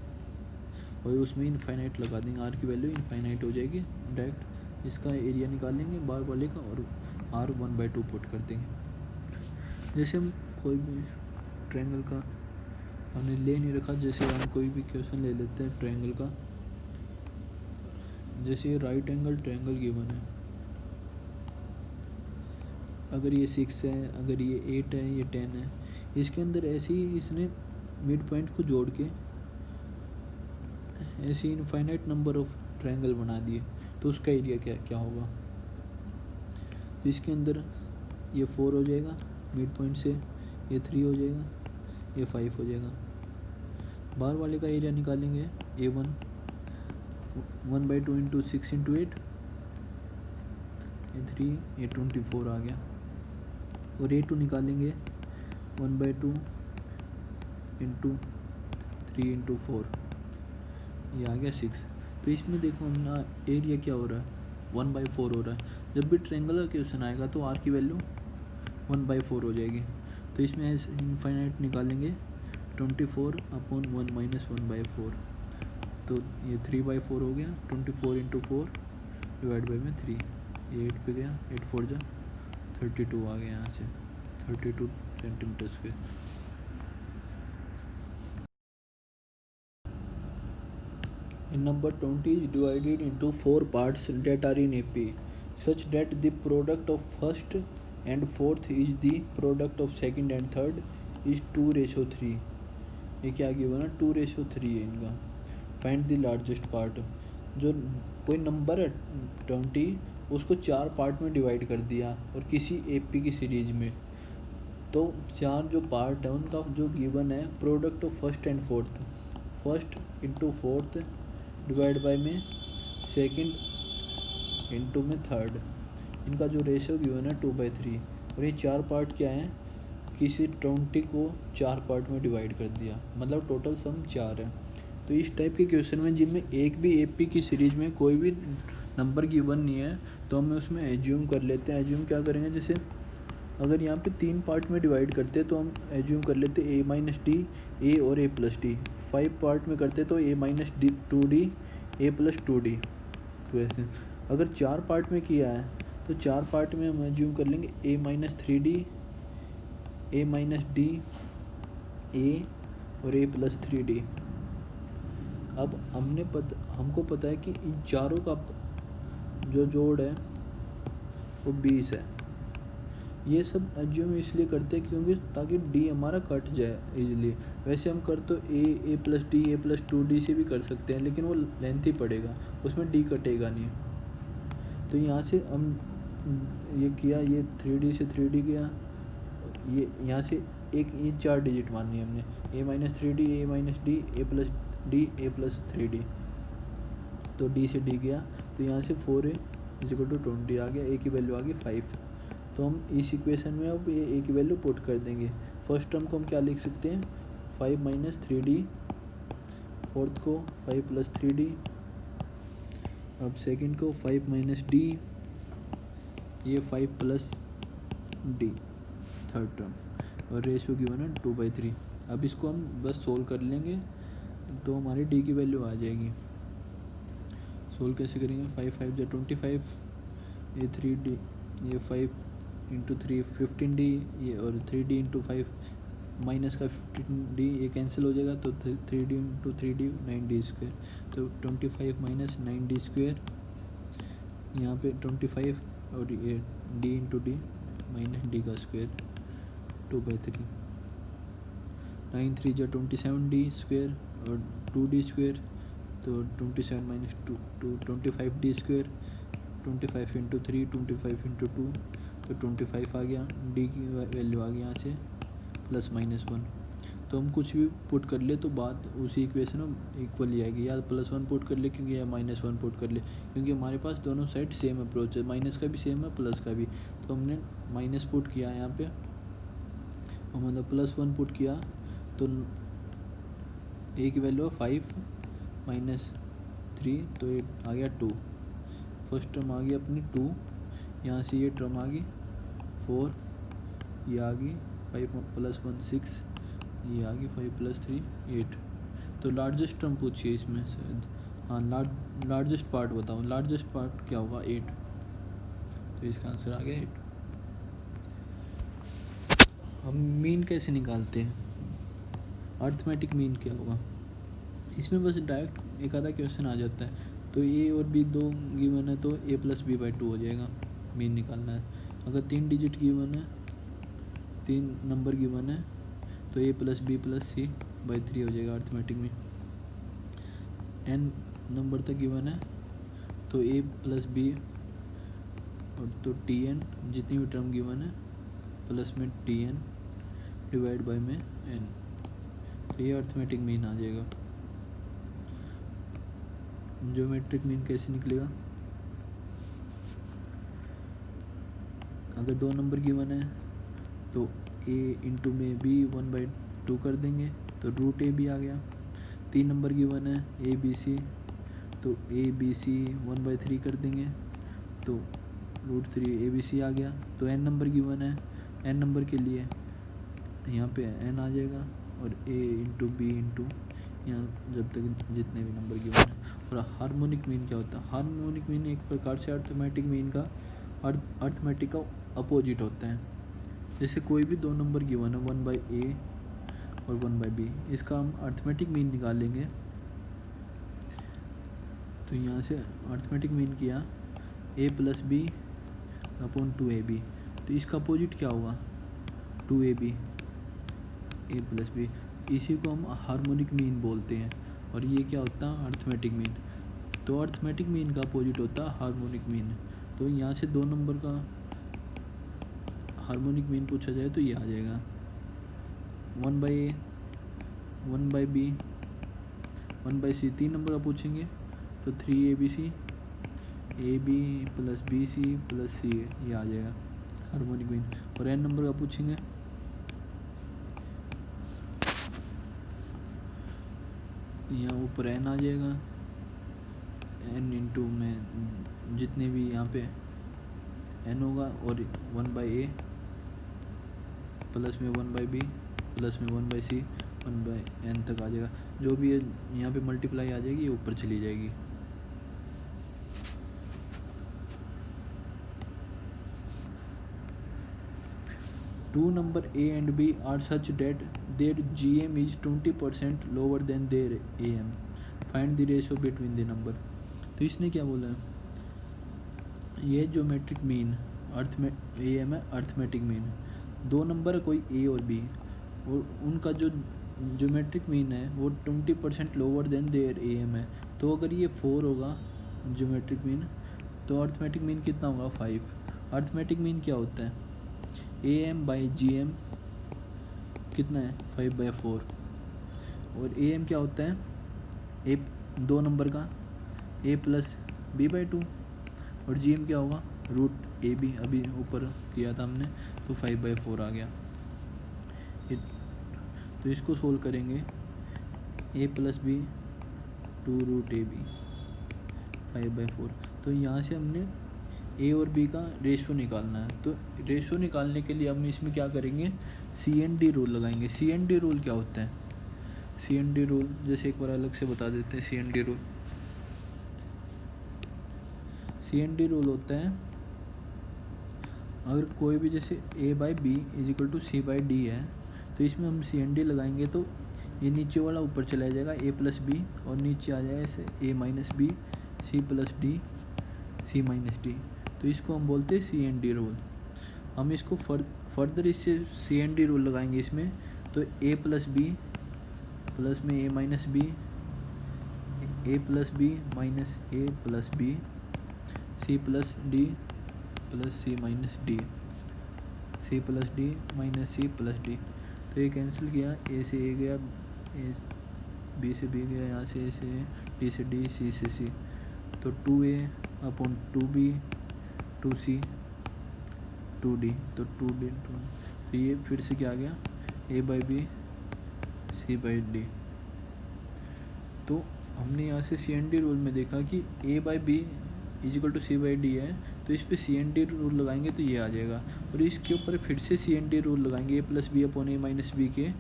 Speaker 1: और उसमें इनफाइनाइट लगा देंगे, आर की वैल्यू इनफाइनाइट हो जाएगी। डायरेक्ट इसका एरिया निकालेंगे बार वाले का और आर 1/2 पुट कर देंगे। जैसे हम कोई भी ट्रायंगल का हमने ले नहीं रखा, जैसे हम कोई भी क्वेश्चन ले लेते हैं ट्रायंगल का, जैसे ये राइट एंगल ट्रायंगल गिवन है, अगर ये 6 है, अगर ये 8 है, ये 10 है, इसके अंदर ऐसे ही इसने मिड पॉइंट को जोड़ के ऐसे इनफाइनाइट नंबर ऑफ ट्रायंगल बना दिए, तो उसका एरिया क्या क्या होगा। तो इसके अंदर ये 4 हो जाएगा मिड पॉइंट से, ये 3 हो जाएगा, ये 5 हो जाएगा। बाहर वाले का एरिया निकालेंगे, A1 1/2 इंटू 6 इंटू 8, ये 3, ये 24 आ गया। और A2 निकालेंगे 1/2 इंटू 3 इंटू 4, ये आ गया 6। तो इसमें देखो अपना एरिया क्या हो रहा है, 1/4 हो रहा है। जब भी ट्रायंगल का क्वेश्चन आएगा तो आर की वैल्यू 1/4 हो जाएगी। तो इसमें ऐसे इनफाइनाइट निकालेंगे 24 अपॉन 1 माइनस 1/4, तो ये 3/4 हो गया। 24 इंटू 4 डिवाइड बाई में 3, ये 8 पे गया, 8 4 जा 32 आ गया यहाँ से, 32 centimetre square. In number 20 is divided into 4 parts that are in AP, such that the product of first and fourth is the product of second and third is 2:3। ये क्या गिवन है, 2:3 है इनका। फाइंड द लार्जेस्ट पार्ट, जो कोई number है 20 उसको 4 part में डिवाइड कर दिया और किसी AP की सीरीज में, तो 4 जो पार्ट है उनका जो गिवन है product of first and fourth, first into fourth divide by में सेकंड इंटू में थर्ड, इनका जो रेशियो गिवन है 2/3। और ये 4 पार्ट क्या हैं, किसी 20 को 4 पार्ट में डिवाइड कर दिया, मतलब टोटल सम 4 है। तो इस टाइप के क्वेश्चन में जिनमें एक भी AP की सीरीज में कोई भी नंबर गिवन नहीं है, तो हम उसमें एज्यूम कर लेते हैं। एज्यूम क्या करेंगे, जैसे अगर यहाँ पे 3 पार्ट में डिवाइड करते तो हम एज्यूम कर लेते A-D, A और A+D। 5 पार्ट में करते तो A-2D, A+2D। तो ऐसे अगर 4 पार्ट में किया है तो 4 पार्ट में हम एज्यूम कर लेंगे A-3D, A-D, A और A+3D। अब हमको पता है कि इन चारों का जो जोड़ है वो 20 है। ये सब एज्यूम इसलिए करते हैं क्योंकि ताकि D हमारा कट जाए इजीली। वैसे हम कर तो A+D, A+2D से भी कर सकते हैं, लेकिन वो लेंथी पड़ेगा, उसमें D कटेगा नहीं। तो यहाँ से हम ये किया, ये 3D से 3D गया, ये यहाँ से ये 4 डिजिट माननी है हमने, A-3D, A-D, A+D, A+3D। तो D से D गया, तो यहाँ से 4A=20 आ गया, A की वैल्यू आ गई 5। तो हम इस इक्वेशन में अब ये A की वैल्यू पुट कर देंगे। फर्स्ट टर्म को हम क्या लिख सकते हैं, 5 - 3D, फोर्थ को 5 + 3D, अब सेकंड को 5 - D, ये 5 + D थर्ड टर्म, और रेशियो गिवन है 2/3। अब इसको हम बस सोल्व कर लेंगे तो हमारी D की वैल्यू आ जाएगी। सोल्व कैसे करेंगे, 5 5 = 25, ये 3D, ये 5 × 3 15D, ये और 3D × 5 माइनस का 15D, ये कैंसिल हो जाएगा, तो 3D × 3D 9D²। तो 25 - 9D², यहाँ पे 25 और ये D × D -D², 2/3। 9 3 = 27D² और 2D², तो 27 - 2 25D², 25 × 3 25 × 2, तो 25 आ गया। D की वैल्यू आ गई यहाँ से +-1। तो हम कुछ भी पुट कर ले तो बात उसी इक्वेशन में इक्वल ही आएगी, या +1 पुट कर ले क्योंकि या -1 पुट कर ले, क्योंकि हमारे पास दोनों साइड सेम अप्रोच है, माइनस का भी सेम है प्लस का भी। तो हमने माइनस पुट किया यहाँ पे, और मतलब +1 पुट किया, तो A की वैल्यू 5 - 3, तो ये आ गया 2। फर्स्ट टर्म आ गई अपनी 2, यहाँ से ये टर्म आ गई 4, ये आ गई 5 + 1 6, ये आ गई 5 + 3 8। तो लार्जेस्ट टर्म पूछिए इसमें शायद। हाँ, लार्जेस्ट पार्ट बताओ, लार्जेस्ट पार्ट क्या होगा? 8। तो इसका आंसर आ गया 8। हम मीन कैसे निकालते हैं? अर्थमेटिक मीन क्या होगा? इसमें बस डायरेक्ट एक आधा क्वेश्चन आ जाता है। तो ए और बी दो गिवन है तो a + b/2 हो जाएगा, मीन निकालना है। अगर 3 डिजिट गिवन है, 3 नंबर गिवन है, तो a + b + c/3 हो जाएगा अर्थमेटिक में। n नंबर तक गिवन है तो a + b और तो tn जितनी भी टर्म गिवन है प्लस में tn डिवाइड बाय में n, तो ये अर्थमेटिक मीन आ जाएगा। ज्योमेट्रिक मीन कैसे निकलेगा? अगर 2 नंबर गिवन है तो a इंटू में b 1/2 कर देंगे तो √ab आ गया। 3 नंबर गिवन है a b c, तो a b c 1/3 कर देंगे तो √3 abc आ गया। तो n नंबर गिवन है, n नंबर के लिए यहाँ पे n आ जाएगा और a इंटू b इंटू यहाँ जब तक जितने भी नंबर गिवन है। और हार्मोनिक मीन क्या होता है? हार्मोनिक मीन एक प्रकार से अर्थमेटिक मीन का अर्थमेटिक का अपोजिट होता है। जैसे कोई भी 2 नंबर गिवन है 1/a और 1/b, इसका हम अर्थमेटिक मीन निकालेंगे। तो यहाँ से अर्थमेटिक मीन किया a + b/2ab, तो इसका अपोजिट क्या होगा? 2ab, a + b। इसी को हम हार्मोनिक मीन बोलते हैं। और ये क्या होता है? Arithmetic mean. तो अर्थमेटिक मीन का अपोजिट होता है हार्मोनिक मीन। तो यहाँ से 2 नंबर का हार्मोनिक मीन पूछा जाए तो ये आ जाएगा 1/a 1/b 1/c। 3 नंबर का पूछेंगे तो 3abc ab + bc + c, ये आ जाएगा हार्मोनिक मीन। और n नंबर का पूछेंगे यहाँ ऊपर n आ जाएगा, n इंटू में जितने भी यहाँ पे n होगा और 1/a प्लस में 1/b प्लस में 1/c 1/n तक आ जाएगा। जो भी है यहाँ पे मल्टीप्लाई आ जाएगी, ये ऊपर चली जाएगी। Two number a and b are such that their GM is 20% lower than their AM. Find the ratio between the number. तो इसने क्या बोला है? ये ज्योमेट्रिक मीन अर्थ में AM है, अर्थमेटिक मीन। 2 नंबर है कोई a और b, और उनका जो ज्योमेट्रिक मीन है वो 20% लोअर देन देयर AM है। तो अगर ये 4 होगा ज्योमेट्रिक मीन, तो अर्थमेटिक मीन कितना होगा? 5। अर्थमेटिक मीन क्या होता है? AM/GM कितना है? 5/4। और AM क्या होता है? ए 2 नंबर का a + b/2, और GM क्या होगा? √ab, अभी ऊपर किया था हमने, तो 5/4 आ गया। तो इसको सोल्व करेंगे a + b 2√ab 5/4। तो यहाँ से हमने ए और बी का रेशो निकालना है। तो रेशो निकालने के लिए हम इसमें क्या करेंगे? CND रूल लगाएंगे। CND रूल क्या होता है? CND रूल जैसे एक बार अलग से बता देते हैं। CND रूल होता है, अगर कोई भी जैसे a/b = c/d है, तो इसमें हम CND लगाएंगे तो ये नीचे वाला ऊपर चला जाएगा a + b, और नीचे आ जाएगा ऐसे a - b c + d c - d। तो इसको हम बोलते हैं CND रूल। हम इसको फर्दर इससे CND रूल लगाएंगे इसमें, तो a + b प्लस में a - b a + b - a + b c + d c - d c + d c + d। तो ये कैंसिल किया, a से a गया, b से b गया, यहाँ से a से a, d से d, c से c। तो 2a/2b 2c 2d, तो 2d। तो ये फिर से क्या आ गया? a/b c/d। तो हमने यहाँ से CND रूल में देखा कि a/b = c/d है, तो इस पर CND रूल लगाएंगे तो ये आ जाएगा। और इसके ऊपर फिर से CND रूल लगाएंगे a + b/a - b के,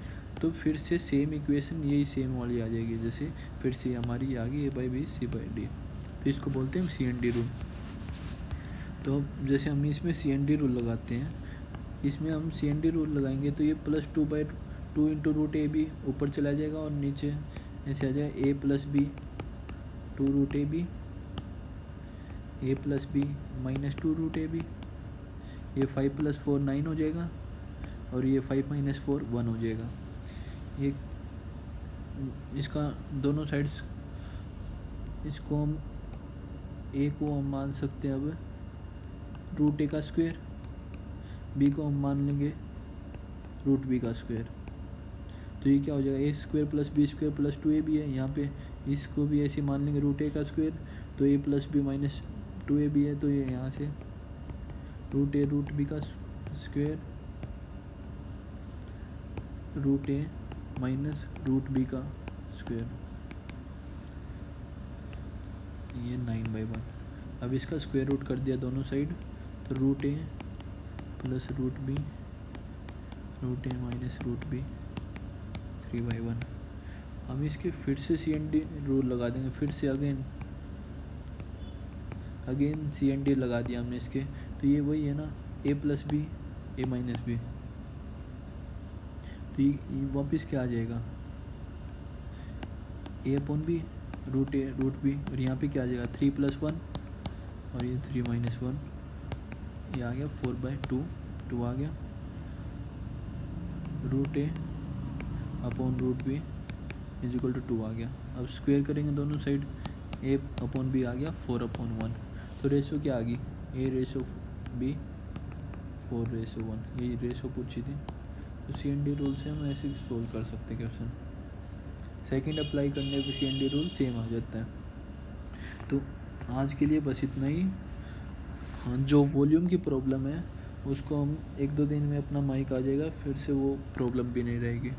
Speaker 1: तो फिर से सेम इक्वेशन यही सेम वाली आ जाएगी, जैसे फिर से हमारी आ गई A/B C/D, तो इसको बोलते हैं CND रूल। तो अब जैसे हम इसमें CND रूल लगाते हैं, इसमें हम CND रूल लगाएंगे तो ये +2/2 इंटू रूट AB ऊपर चला जाएगा और नीचे ऐसे आ जाएगा A+B 2 root AB, A+B -2 root AB, ये 5 + 4 9 हो जाएगा और ये 5 - 4 1 हो जाएगा। ये इसका दोनों साइड्स, इसको हम A को हम मान सकते हैं अब √A का स्क्वायर, B को हम मान लेंगे √B का स्क्वायर। तो ये क्या हो जाएगा, A² + B² + 2AB है, यहाँ पे इसको भी ऐसे मान लेंगे √A का स्क्वायर, तो A + B - 2AB है, तो ये यहाँ से √A √B का स्क्वायर √A - √B का स्क्वायर, ये 9/1। अब इसका स्क्वायर रूट कर दिया दोनों साइड, तो √A + √B √A - √B 3/1। हम इसके फिर से CND रूल लगा देंगे, फिर से अगेन CND लगा दिया हमने इसके, तो ये वही है ना, A + B A - B, तो ये वापस क्या आ जाएगा A/B √A √B, और यहाँ पे क्या आ जाएगा 3 + 1 और ये 3 - 1, ये आ गया 4/2, 2 आ गया √A / √B = 2 आ गया। अब स्क्वायर करेंगे दोनों साइड, A/B आ गया 4/1, तो रेशो क्या आ गई A/B 4/1, यही रेशो पूछी थी। तो CND रूल से हम ऐसे सोल्व कर सकते हैं क्वेश्चन। सेकंड अप्लाई करने पे CND रूल सेम आ जाता है। तो आज के लिए बस इतना ही। हाँ, जो वॉल्यूम की प्रॉब्लम है उसको हम 1-2 दिन में अपना माइक आ जाएगा, फिर से वो प्रॉब्लम भी नहीं रहेगी।